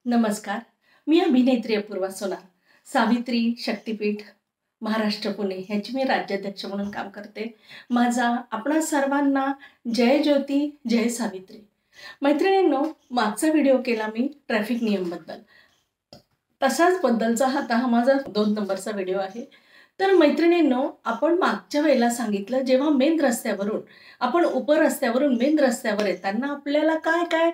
नमस्कार. मी अभिनेत्री अपूर्वा सोनार. सावित्री शक्तिपीठ महाराष्ट्र पुणे ह्याची मी राज्याध्यक्ष म्हणून काम करते. माझा आपणा सर्वांना जय ज्योती जय सावित्री. मैत्रिणींनो, मागचा व्हिडिओ केला मी ट्रॅफिक नियमबद्दल. तसाच बद्दलचा हा माझा 2 नंबरचा व्हिडिओ आहे. तर मैत्रिणींनो, आपण मागच्या वेळेला सांगितलं जेव्हा मेन रस्त्यावरून आपण उपरस्त्यावरून मेन रस्त्यावर येताना आपल्याला काय काय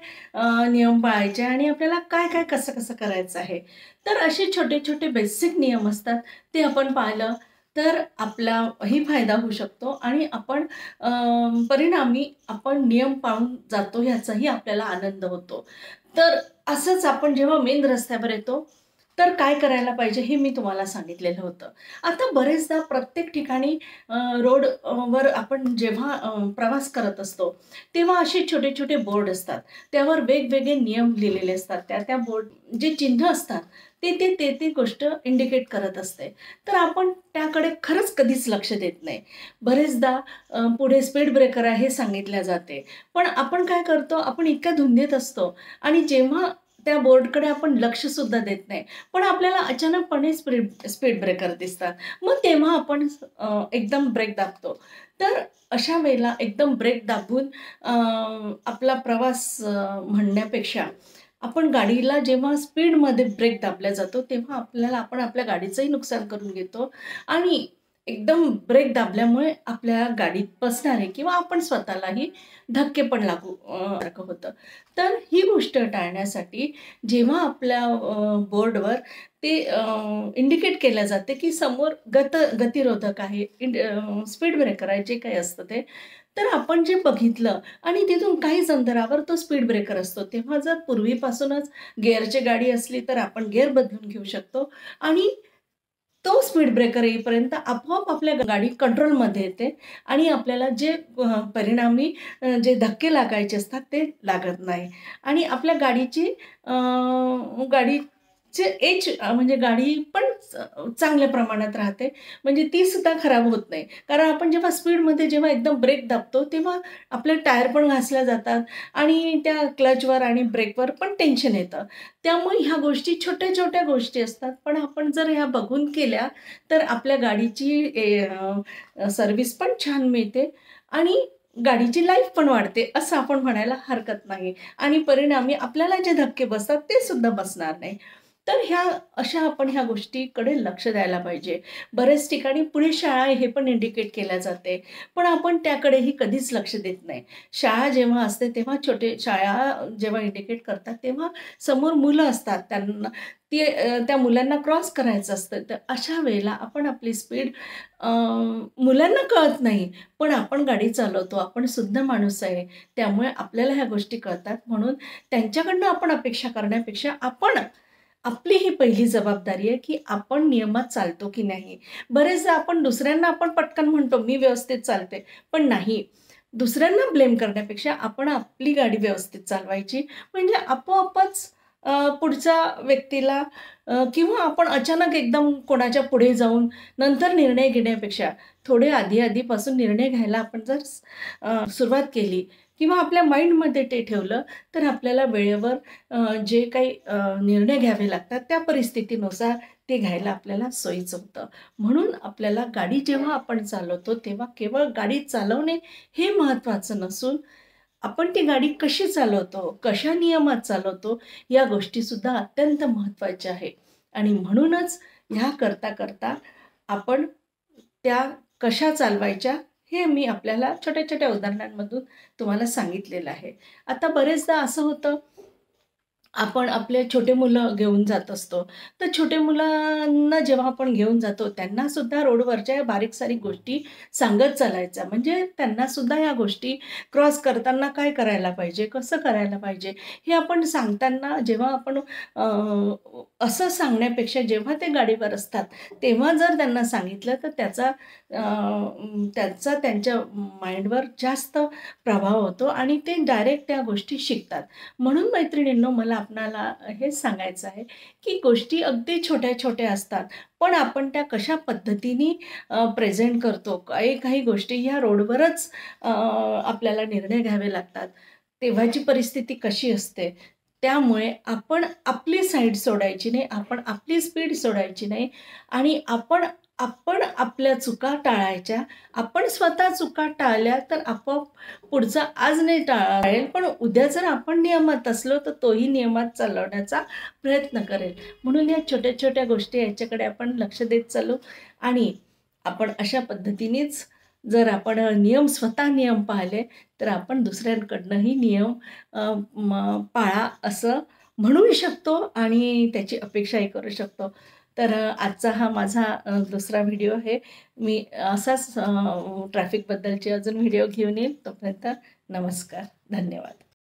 नियम पाळायचे आणि आपल्याला काय काय कसं कसं करायचं आहे. तर असे छोटे छोटे बेसिक नियम असतात, ते आपण पाळलं तर आपलाही फायदा होऊ शकतो आणि आपण परिणामी आपण नियम पाळून जातो ह्याचाही आपल्याला आनंद होतो. तर असंच आपण जेव्हा मेन रस्त्यावर येतो तर काय करायला पाहिजे हे मी तुम्हाला सांगितलेलं होतं. आता बरेचदा प्रत्येक ठिकाणी रोड वर आपण जेव्हा प्रवास करत असतो तेव्हा असे छोटे छोटे बोर्ड असतात. त्यावर वेगवेगळे नियम लिहिलेले असतात. त्या बोर्ड जे चिन्ह असतात ते गोष्ट इंडिकेट करत असते. तर आपण त्याकडे खरंच कधीच लक्ष देत नाही. बरेचदा पुढे स्पीड ब्रेकर आहे हे सांगितले जाते, पण आपण काय करतो, आपण इतक्या धुंदीत असतो आणि जेव्हा त्या बोर्डकडे आपण लक्ष सुद्धा देत नाही, पण आपल्याला अचानकपणे स्पीड ब्रेकर दिसतात. मग तेव्हा आपण एकदम ब्रेक दाबतो. तर अशा वेळेला एकदम ब्रेक दाबून आपला प्रवास म्हणण्यापेक्षा आपण गाडीला जेव्हा स्पीडमध्ये ब्रेक दाबला जातो तेव्हा आपण आपल्या गाडीचंही नुकसान करून घेतो आणि एकदम ब्रेक दाबल्यामुळे आपल्या गाडीत बसणारे किंवा आपण स्वतःलाही धक्के पण लागू होतं. तर ही गोष्ट टाळण्यासाठी जेव्हा आपल्या बोर्डवर ते इंडिकेट केलं जाते की समोर गतिरोधक आहे, स्पीड ब्रेकर आहे, जे काही असतं ते, तर आपण जे बघितलं आणि तिथून काहीच अंतरावर तो स्पीड ब्रेकर असतो, तेव्हा जर पूर्वीपासूनच गिअरची गाडी असली तर आपण गिअर बदलून घेऊ शकतो आणि तो स्पीड ब्रेकर येईपर्यंत आपोआप आपल्या गाडी कंट्रोलमध्ये येते आणि आपल्याला जे परिणामी जे धक्के लागायचे असतात ते लागत नाही आणि आपल्या गाडीचे एज म्हणजे गाडी पण चांगल्या प्रमाणात राहते, म्हणजे ती सुद्धा खराब होत नाही. कारण आपण जेव्हा स्पीडमध्ये जेव्हा एकदम ब्रेक दाबतो तेव्हा आपले टायर पण घासल्या जातात आणि त्या क्लचवर आणि ब्रेकवर पण टेन्शन येतं. त्यामुळे ह्या गोष्टी छोट्या छोट्या गोष्टी असतात, पण आपण जर ह्या बघून केल्या तर आपल्या गाडीची सर्व्हिस पण छान मिळते आणि गाडीची लाईफ पण वाढते असं आपण म्हणायला हरकत नाही आणि परिणामी आपल्याला जे धक्के बसतात ते सुद्धा बसणार नाही. तर आपण ह्या गोष्टीकडे लक्ष द्यायला पाहिजे. बऱ्याच ठिकाणी पुढे शाळा आहे हे पण इंडिकेट केल्या जाते, पण आपण त्याकडेही कधीच लक्ष देत नाही. शाळा जेव्हा असते तेव्हा शाळा जेव्हा इंडिकेट करतात तेव्हा समोर मुलं असतात, त्या मुलांना क्रॉस करायचं असतं. तर अशा वेळेला आपण आपली स्पीड मुलांना कळत नाही, पण आपण गाडी चालवतो, आपण शुद्ध माणूस आहे, त्यामुळे आपल्याला ह्या गोष्टी कळतात. म्हणून त्यांच्याकडनं आपण अपेक्षा करण्यापेक्षा आपली ही पहिली जबाबदारी आहे की आपण नियमात चालतो की नाही. बरेचदा आपण दुसऱ्यांना पटकन म्हणतो मी व्यवस्थित चालते, पण नाही. दुसऱ्यांना ब्लेम करण्यापेक्षा आपण आपली गाडी व्यवस्थित चालवायची, म्हणजे आपोआपच पुढच्या व्यक्तीला किंवा आपण अचानक एकदम कोणाच्या पुढे जाऊन नंतर निर्णय घेण्यापेक्षा थोडे आधीपासून निर्णय घ्यायला आपण जर सुरुवात केली किंवा आपल्या माइंडमध्ये ते ठेवलं तर आपल्याला वेळेवर जे काही निर्णय घ्यावे लागतात त्या परिस्थितीनुसार ते घ्यायला आपल्याला सोयीचं होतं. म्हणून आपल्याला गाडी जेव्हा आपण चालवतो तेव्हा केवळ गाडी चालवणे हे महत्त्वाचं नसून आपण ती गाडी कशी चालवतो, कशा नियमात चालवतो, या गोष्टीसुद्धा अत्यंत महत्त्वाच्या आहे आणि म्हणूनच ह्या करता आपण त्या कशा चालवायच्या हे मी आपल्याला छोट्या छोट्या उदाहरणांमधून तुम्हाला सांगितलेलं आहे. आता बरेचदा असं होतं, आपण आपले छोटे मुलं घेऊन जात असतो, तर छोटे मुलांना जेव्हा आपण घेऊन जातो त्यांना सुद्धा रोडवरच्या बारीक-सारीक गोष्टी सांगत चालायच्या. म्हणजे त्यांना सुद्धा ह्या गोष्टी क्रॉस करताना काय करायला पाहिजे, कसं करायला पाहिजे, हे आपण सांगताना जेव्हा आपण असं सांगण्यापेक्षा जेव्हा ते गाडीवर असतात, तेव्हा जर त्यांना सांगितलं तर त्याचा त्यांच्या माइंडवर जास्त प्रभाव होतो आणि ते डायरेक्ट त्या गोष्टी शिकतात. म्हणून मैत्रिणींनो, मला आपणाला हेच सांगायचं आहे की गोष्टी अगदी छोट्या-छोट्या असतात, पण आपण त्या कशा पद्धतीने प्रेझेंट करतो. काही गोष्टी ह्या रोडवरच आपल्याला निर्णय घ्यावे लागतात. तेव्हाची परिस्थिती कशी असते, त्यामुळे आपण आपली साईड सोडायची नाही, आपण आपली स्पीड सोडायची नाही आणि आपण आपण आपल्या चुका टाळायच्या. आपण स्वतः चुका टाळल्या तर आपोआप पुढचा आज नाही टाळेल, पण उद्या जर आपण नियमात असलो, तर तोही नियमात चालवण्याचा प्रयत्न करेल. म्हणून या छोट्या-छोट्या गोष्टी याच्याकडे आपण लक्ष देत चालू आणि आपण अशा पद्धतीनेच जर आपण नियम पाळले, तर आपण दुसऱ्यांकडनंही नियम पाळा असं म्हणूही शकतो आणि त्याची अपेक्षाही करू शकतो. तर आजचा हा माझा दुसरा व्हिडिओ आहे. मी असाच ट्रॅफिकबद्दलचे अजून व्हिडिओ घेऊन येईल. तोपर्यंत नमस्कार. धन्यवाद.